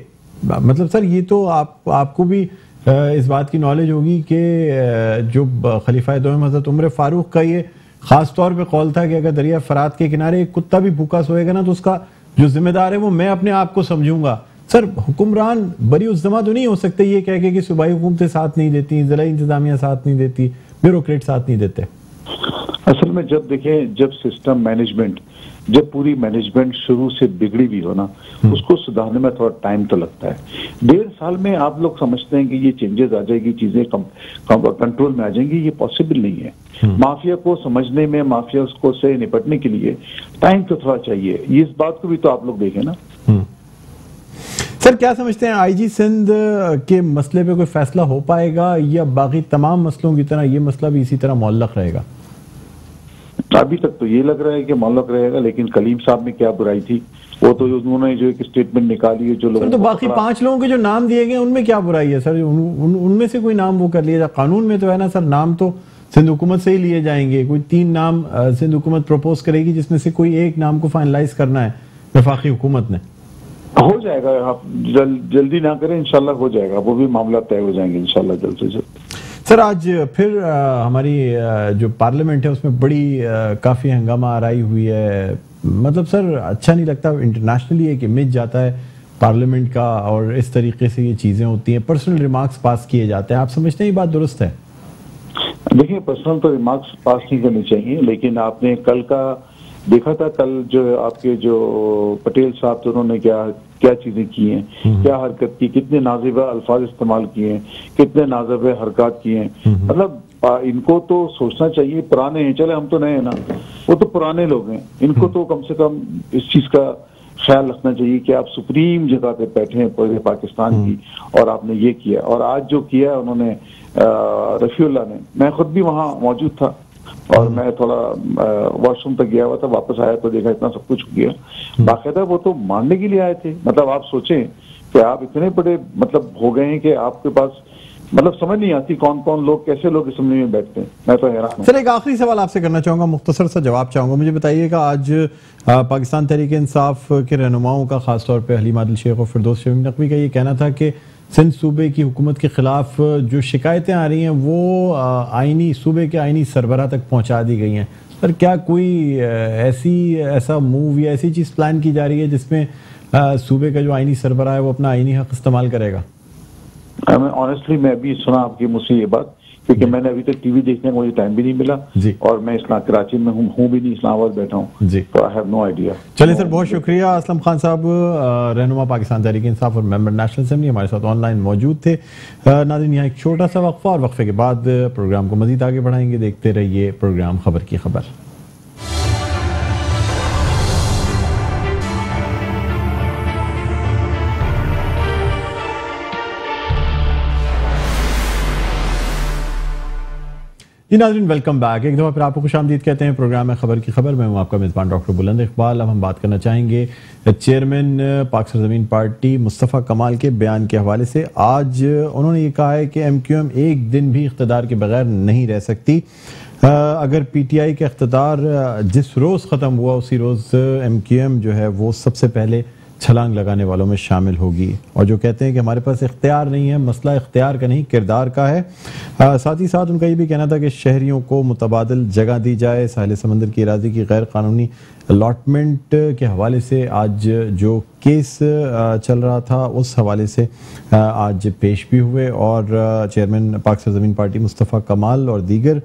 मतलब सर ये तो आपको भी इस बात की नॉलेज होगी कि जो खलीफा दोम हज़रत उमर फारूक का ये खास तौर पे कौल था कि अगर दरिया फरात के किनारे एक कुत्ता भी भूखा सोएगा ना तो उसका जो जिम्मेदार है वो मैं अपने आप को समझूंगा। सर हुक्मरान बड़ी उज़्ज़मा तो नहीं हो सकते ये कह के कि सूबाई हुकूमतें साथ नहीं देती, ज़िला इंतजामिया साथ नहीं देती, ब्यूरोक्रेट साथ नहीं देते। असल में जब देखें, जब सिस्टम मैनेजमेंट, जब पूरी मैनेजमेंट शुरू से बिगड़ी भी हो ना, उसको सुधारने में थोड़ा टाइम तो लगता है। 1.5 साल में आप लोग समझते हैं कि ये चेंजेस आ जाएगी, चीजें कंट्रोल में आ जाएंगी, ये पॉसिबल नहीं है। माफिया को समझने में, माफिया को से निपटने के लिए टाइम तो थोड़ा चाहिए, इस बात को भी तो आप लोग देखें ना। सर क्या समझते हैं आईजी सिंध के मसले पे कोई फैसला हो पाएगा या बाकी तमाम मसलों की तरह ये मसला भी इसी तरह मुअल्लक रहेगा? अभी तक तो ये लग रहा है कि मुअल्लक रहेगा, लेकिन कलीम साहब ने क्या बुराई थी, वो तो उन्होंने जो एक स्टेटमेंट निकाली है जो लोग, तो बाकी 5 लोगों के जो नाम दिए गए उनमें क्या बुराई है सर? उनमें से कोई नाम वो कर लिया जाए, कानून में तो है ना सर, नाम तो सिंध हुकूमत से ही लिए जाएंगे। कोई 3 नाम सिंध हुकूमत प्रपोज करेगी जिसमें से कोई एक नाम को फाइनलाइज करना है वफाकी हुकूमत ने। हो जाएगा, आप जल्दी ना करें, इंशाल्लाह हो जाएगा, वो भी मामला तय हो जाएंगे इंशाल्लाह जल्द से जल्द। सर आज फिर हमारी जो पार्लियामेंट है उसमें बड़ी काफ़ी हंगामा आराई हुई है, मतलब सर अच्छा नहीं लगता, इंटरनेशनली एक इमेज जाता है पार्लियामेंट का और इस तरीके से ये चीज़ें होती हैं, पर्सनल रिमार्क्स पास किए जाते हैं। आप समझते हैं ये बात दुरुस्त है? देखिए पर्सनल तो रिमार्क्स पास नहीं करनी चाहिए, लेकिन आपने कल का देखा था, कल जो आपके जो पटेल साहब थे उन्होंने क्या चीजें की हैं, क्या हरकत की, कितने नाज़िबा अल्फाज इस्तेमाल किए हैं, कितने नाज़िबा हरकत किए हैं। मतलब इनको तो सोचना चाहिए, पुराने हैं, चले हम तो नए हैं ना, वो तो पुराने लोग हैं, इनको तो कम से कम इस चीज का ख्याल रखना चाहिए कि आप सुप्रीम जगह पे बैठे हैं पूरे पाकिस्तान की, और आपने ये किया। और आज जो किया उन्होंने रफीउल्लाह ने, मैं खुद भी वहां मौजूद था और मैं थोड़ा वॉशरूम तक गया हुआ था, वापस आया तो देखा इतना सब कुछ हो गया। बाकायदा वो तो मानने के लिए आए थे। मतलब आप सोचें कि आप इतने बड़े मतलब हो गए हैं कि आपके पास मतलब समझ नहीं आती कौन कौन लोग, कैसे लोग असेंबली में बैठते हैं, मैं तो हैरान हूं। सर एक आखिरी सवाल आपसे करना चाहूंगा, मुख्तसर सा जवाब चाहूंगा। मुझे बताइएगा आज पाकिस्तान तहरीक इंसाफ के रहनुमाओं का, खासतौर पर हलीम आदिल शेख और फिरदौस शमीम नकवी का ये कहना था कि सिंध सूबे की हुकूमत के खिलाफ जो शिकायतें आ रही हैं वो आईनी सूबे के आईनी सरबराह तक पहुंचा दी गई हैं। सर क्या कोई ऐसा मूव या ऐसी चीज़ प्लान की जा रही है जिसमें सूबे का जो आईनी सरबराह है वो अपना आईनी हक इस्तेमाल करेगा? ऑनेस्टली मैं भी सुना आपकी मुझसे ये बात क्योंकि मैंने अभी तक टीवी देखने को मुझे टाइम भी नहीं मिला जी। और मैं कराची में हूँ भी नहीं, इस्लामाबाद बैठा हूँ जी। तो आई हैव नो आइडिया। चलिए सर, बहुत शुक्रिया। असलम खान साहब, रहनुमा पाकिस्तान तहरीक इंसाफ और मेंबर नेशनल असेंबली, हमारे साथ ऑनलाइन मौजूद थे। नाज़रीन, यहाँ एक छोटा सा वक्फा और वक्फे के बाद प्रोग्राम को मजीद आगे बढ़ाएंगे। देखते रहिए प्रोग्राम खबर की खबर। जी नाज़रीन, वेलकम बैक। एक दफ़ा फिर आपको खुशामदीद कहते हैं। प्रोग्राम है खबर की खबर में हूँ आपका मेज़बान डॉक्टर बुलंद इकबाल। अब हम बात करना चाहेंगे चेयरमैन पाक सरज़मीन पार्टी मुस्तफ़ा कमाल के बयान के हवाले से। आज उन्होंने ये कहा है कि MQM एक दिन भी इक़्तिदार के बगैर नहीं रह सकती। अगर PTI का इक़्तिदार जिस रोज़ ख़त्म हुआ उसी रोज़ MQM जो है वो सबसे पहले छलांग लगाने वालों में शामिल होगी। और जो कहते हैं कि हमारे पास इख्तियार नहीं है, मसला इख्तियार का नहीं किरदार का है। साथ ही साथ उनका ये भी कहना था कि शहरियों को मुतबादिल जगह दी जाए। साहिल समंदर की अराज़ी की गैर कानूनी अलॉटमेंट के हवाले से आज जो केस चल रहा था उस हवाले से आज पेश भी हुए और चेयरमैन पाक सरज़मीन पार्टी मुस्तफ़ा कमाल और दीगर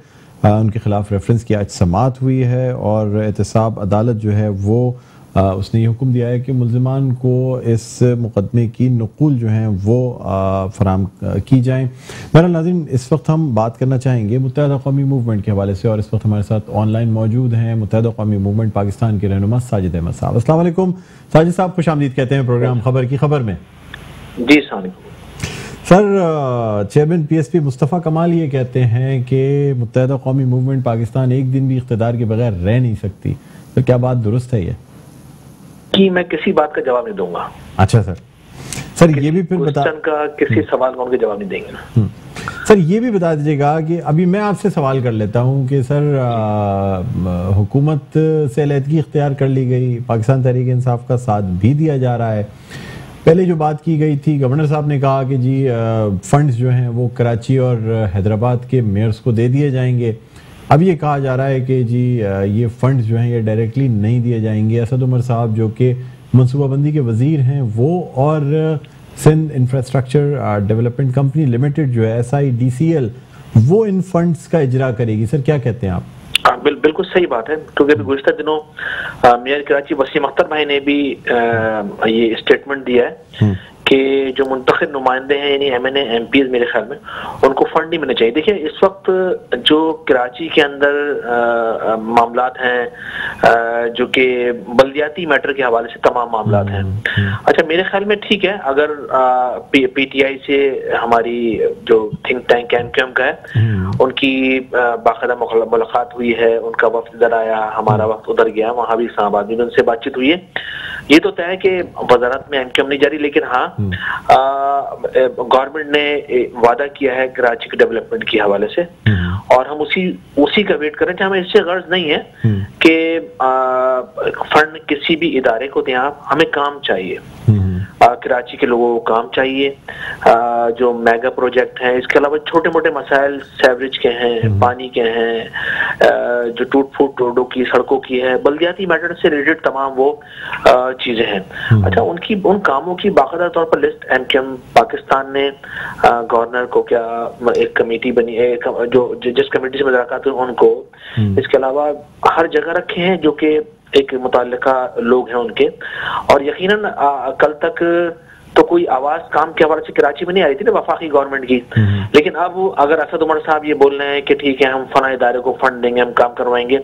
उनके खिलाफ रेफरेंस की आज समाअत हुई है और एहतसाब अदालत जो है वो उसने ये हुक्म दिया है कि मुल्ज़िमान को इस मुकदमे की नक़ूल जो हैं वो फराम की जाएँ। बहरहाल नाज़रीन, इस वक्त हम बात करना चाहेंगे मुत्तहिदा क़ौमी मूवमेंट के हवाले से और इस वक्त हमारे साथ ऑनलाइन मौजूद हैं मुत्तहिदा क़ौमी मूवमेंट पाकिस्तान के रहनुमा साजिद अहमद साहब। अस्सलाम वालेकुम साजिद साहब, खुशामदीद कहते हैं प्रोग्राम खबर की खबर में। जी सर, चेयरमैन PSP मुस्तफ़ा कमाल ये कहते हैं कि मुत्तहिदा क़ौमी मूवमेंट पाकिस्तान एक दिन भी इक़्तिदार के बगैर रह नहीं सकती। तो क्या बात दुरुस्त है ये? कि मैं किसी बात का जवाब नहीं दूंगा। अच्छा सर ये भी फिर बता का किसी सवाल का उनके जवाब नहीं देंगे। सर ये भी बता दीजिएगा कि अभी मैं आपसे सवाल कर लेता हूं कि सर हुकूमत से अलहदगी इख्तियार कर ली गई, पाकिस्तान तहरीक इंसाफ का साथ भी दिया जा रहा है। पहले जो बात की गई थी, गवर्नर साहब ने कहा कि जी फंड्स जो हैं वो कराची और हैदराबाद के मेयर्स को दे दिए जाएंगे। अब ये कहा जा रहा है कि जी ये फंड्स जो हैं ये डायरेक्टली नहीं दिए जाएंगे। असद उमर साहब जो कि मनसूबाबंदी के वजीर हैं वो और Sindh infrastructure development company limited जो है SIDCL वो इन फंड्स का इजरा करेगी। सर क्या कहते हैं आप? बिल्कुल सही बात है, क्योंकि अभी गुज़िश्ता दिनों मेयर कराची वसीम अख्तर भाई ने भी ये स्टेटमेंट दिया है कि जो मुंतखब नुमाइंदे हैं यानी MNA MPs मेरे ख्याल में उनको फंड नहीं मिलने चाहिए। देखिए इस वक्त जो कराची के अंदर मामलात हैं जो कि बल्दियाती मैटर के हवाले से तमाम मामलात हैं। अच्छा मेरे ख्याल में ठीक है, अगर PTI से हमारी जो थिंक टैंक MQM का है उनकी बाकायदा मुलाकात हुई है, उनका वफ्द इधर आया, हमारा वक्त उधर गया, वहाँ भी इस्लामाबाद में उनसे बातचीत हुई है। ये तो तय है कि वजारत में MQM नहीं जारी, लेकिन हाँ गवर्नमेंट ने वादा किया है कराची के डेवलपमेंट के हवाले से और हम उसी का वेट करें। हमें इससे गर्ज नहीं है कि फंड किसी भी इदारे को दें, हमें काम चाहिए, कराची के लोगों को काम चाहिए। जो मेगा प्रोजेक्ट हैं, इसके अलावा छोटे मोटे मसाइल सेवरेज के हैं, पानी के हैं, जो टूट फूट रोडों की सड़कों की है, बल्दियाती मैटर से रिलेटेड तमाम वो चीजें हैं। अच्छा उन कामों की बाकायदा तौर पर लिस्ट MQM पाकिस्तान ने गवर्नर को क्या एक कमेटी बनी है जो जिस कमेटी से मुलाकात हुई उनको, इसके अलावा हर जगह रखे हैं जो कि एक मुताल्लिका लोग हैं उनके। और यकीनन कल तक तो कोई आवाज काम के हवाले से कराची में नहीं आई थी ना वफाकी गवर्नमेंट की, लेकिन अब अगर असद उमर साहब ये बोल रहे हैं कि ठीक है हम फना इदारे को फंड देंगे, हम काम करवाएंगे,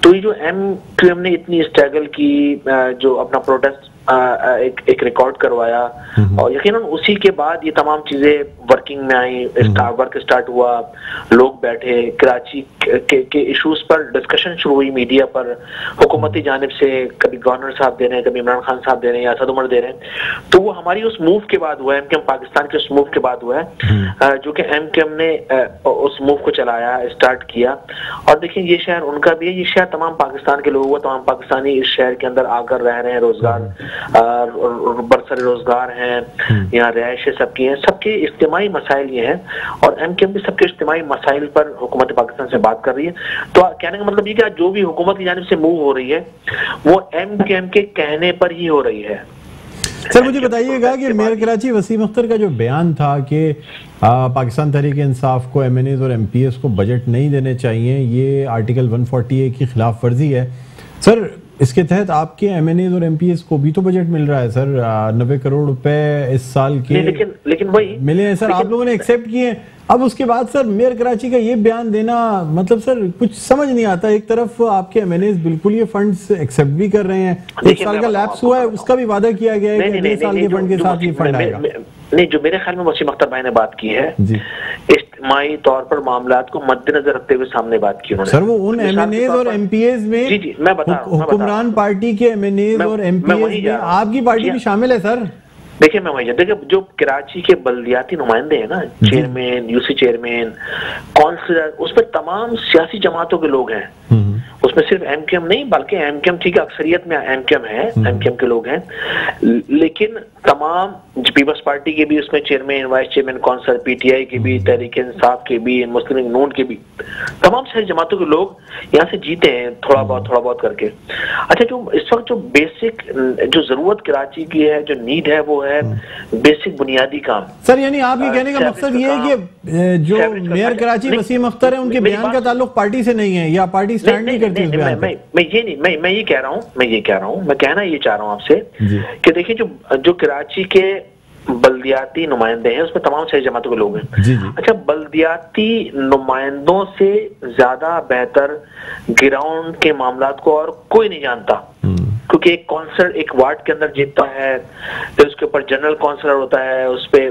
तो ये जो MQM ने इतनी स्ट्रगल की, जो अपना प्रोटेस्ट एक रिकॉर्ड करवाया और यकीनन उसी के बाद ये तमाम चीजें वर्किंग में आई, वर्क स्टार्ट हुआ, लोग बैठे, कराची के इश्यूज पर डिस्कशन शुरू हुई मीडिया पर, हुकूमती जानिब से कभी गवर्नर साहब दे रहे हैं, कभी इमरान खान साहब दे रहे हैं या असद उमर दे रहे हैं। तो वो हमारी उस मूव के बाद हुआ है, MQM पाकिस्तान के उस मूव के बाद हुआ है जो कि MQM ने उस मूव को चलाया, स्टार्ट किया। और देखिए ये शहर उनका भी है, ये शहर तमाम पाकिस्तान के लोगों, तमाम पाकिस्तानी इस शहर के अंदर आकर रह रहे हैं, रोजगार बरसर रोजगार हैं, यहाँ रहायशें सबकी हैं, सबके इज्तिमाई मसाइल ये हैं और MQM भी सबके इज्तिमाई मसाइल पर हुकूमत पाकिस्तान से बात कर रही है। तो कहने का मतलब ये कि जो भी हुकूमत की जानिब से मूव हो रही है वो MQM के कहने पर ही हो रही है। सर मुझे बताइएगा कि मेयर कराची वसीम अख्तर का जो बयान था कि पाकिस्तान तहरीक इंसाफ को MNAs और MPs को बजट नहीं देने चाहिए, ये आर्टिकल 140A की खिलाफ वर्जी है। सर इसके तहत आपके MNAs और MPs को भी तो बजट मिल रहा है सर, 90 करोड़ रुपए इस साल के लेकिन वही मिले हैं सर, आप लोगों ने एक्सेप्ट किए। अब उसके बाद सर मेयर कराची का ये बयान देना, मतलब सर कुछ समझ नहीं आता। एक तरफ आपके MNAs बिल्कुल ये फंड्स एक्सेप्ट भी कर रहे हैं, 1 साल का लैप्स हुआ है, उसका भी वादा किया गया है कि अगले साल के फंड के साथ ये फंड आएगा। नहीं, जो मेरे ख्याल में वसीम अख्तर भाई ने बात की है, इज्तिमाई तौर पर मामलात को मद्देनजर रखते हुए सामने बात की उन्होंने। सर वो उन MNAs और MPs में हुक्मरान पार्टी के MNAs और MPs में आपकी पार्टी भी शामिल है सर। देखिए मैं वही देखिए, जो कराची के बल्दियाती नुमाइंदे हैं ना, चेयरमैन, यूसी चेयरमैन, काउंसलर, उसमें तमाम सियासी जमातों के लोग हैं। उसमें सिर्फ MKM नहीं, बल्कि MKM ठीक है, अक्सरियत में MKM है, MKM के लोग हैं, लेकिन तमाम पीपल्स पार्टी के भी उसमें chairman, vice chairman, councillor, PTI के भी, तहरीक इंसाफ के भी, मुस्लिम लीग नून के भी, तमाम सारी जमातों के लोग यहाँ से जीते हैं थोड़ा बहुत करके। अच्छा, जो इस वक्त जो बेसिक जो जरूरत कराची की है, जो नीड है, वो है बेसिक बुनियादी काम। सर यानी आपके कहने का मकसद ये है कि जो मेयर कराची वसीम अख्तर है, उनके बयान का ताल्लुक पार्टी से नहीं है, या पार्टी स्टैंड नहीं करती उस बयान पे? मैं ये कह रहा हूँ, मैं कहना ये चाह रहा हूँ आपसे कि देखिए, जो कराची के बल्दियाती नुमाइंदे हैं, उसमें तमाम सारी जमातों के लोग हैं। अच्छा, बल्दियाती नुमाइंदों से ज्यादा बेहतर ग्राउंड के मामलात को और कोई नहीं जानता, क्योंकि एक काउंसलर एक वार्ड के अंदर जीतता है, फिर उसके ऊपर जनरल काउंसलर होता है, उस पे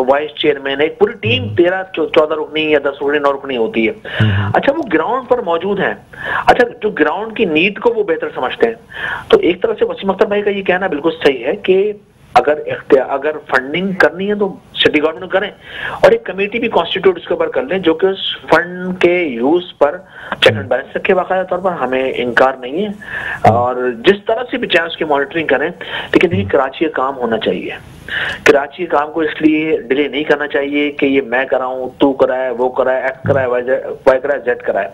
वाइस चेयरमैन है, एक पूरी टीम 13-14 रुकनी या 10 रुकनी 9 रुकनी होती है। अच्छा, वो ग्राउंड पर मौजूद है। अच्छा, जो ग्राउंड की नीड को वो बेहतर समझते हैं। तो एक तरह से वसीम अख्तर भाई का ये कहना बिल्कुल सही है कि अगर फंडिंग करनी है तो सिटी गवर्नमेंट करें, और एक कमेटी भी कॉन्स्टिट्यूट इसके ऊपर कर लें जो कि उस फंड के यूज पर चेक एंड बैलेंस रखे। बाकायदा तौर पर हमें इनकार नहीं है, और जिस तरह से भी चाहे उसकी मॉनिटरिंग करें, लेकिन देखिए कराची का काम होना चाहिए। कराची काम को इसलिए डिले नहीं करना चाहिए कि ये मैं कराऊं, तू कराए, वो कराए, एक्स कराए, वाई कराए, जेड कराए।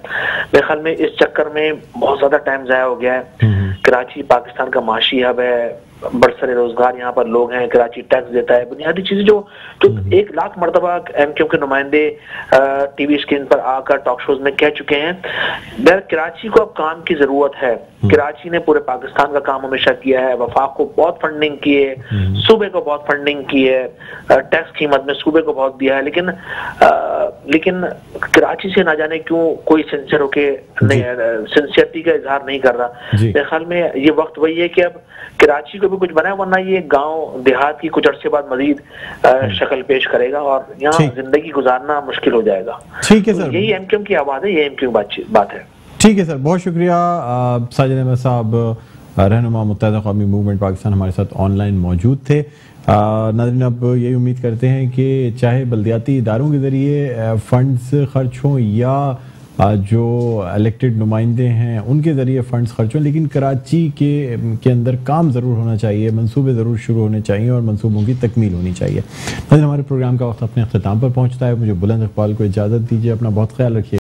मेरे ख्याल में इस चक्कर में बहुत ज्यादा टाइम जाया हो गया है। कराची पाकिस्तान का माशी हब है, बरसरे रोजगार यहाँ पर लोग हैं, कराची टैक्स देता है, बुनियादी चीजें जो 1 लाख मरतबा MKM के नुमाइंदे टीवी स्क्रीन पर आकर टॉक शोज में कह चुके हैं। कराची को अब काम की जरूरत है। कराची ने पूरे पाकिस्तान का काम हमेशा किया है, वफाक को बहुत फंडिंग की है, सूबे को बहुत फंडिंग की है, टैक्स की मद में सूबे को बहुत दिया है, लेकिन कराची से ना जाने क्यों कोई सिंसियर होके सिंसियरिटी का इजहार नहीं कर रहा। मेरे ख्याल में ये वक्त वही है कि अब कराची को भी कुछ बनाए, वरना ये गांव देहात की कुछ अरसे बाद मजीद शक्ल पेश करेगा और यहाँ जिंदगी गुजारना मुश्किल हो जाएगा। ठीक है सर, यही MKM की आवाज है, यही MKM बात है। ठीक है सर, बहुत शुक्रिया। साजिद अहमद साहब, रहनुमा मुत्तहिदा कौमी मूवमेंट पाकिस्तान, हमारे साथ ऑनलाइन मौजूद थे। नाज़रीन, अब यही उम्मीद करते हैं कि चाहे बल्दियाती इदारों के ज़रिए फ़ंड्स खर्च हों या जो इलेक्टेड नुमाइंदे हैं उनके ज़रिए फ़ंड्स खर्च हों, लेकिन कराची के अंदर काम ज़रूर होना चाहिए, मंसूबे ज़रूर शुरू होने चाहिए और मंसूबों की तकमील होनी चाहिए। नाज़रीन, हमारे प्रोग्राम का वक्त अपने अख्ताम पर पहुँचता है। मुझे बुलंद इकबाल को इजाज़त दीजिए। अपना बहुत ख्याल रखिए।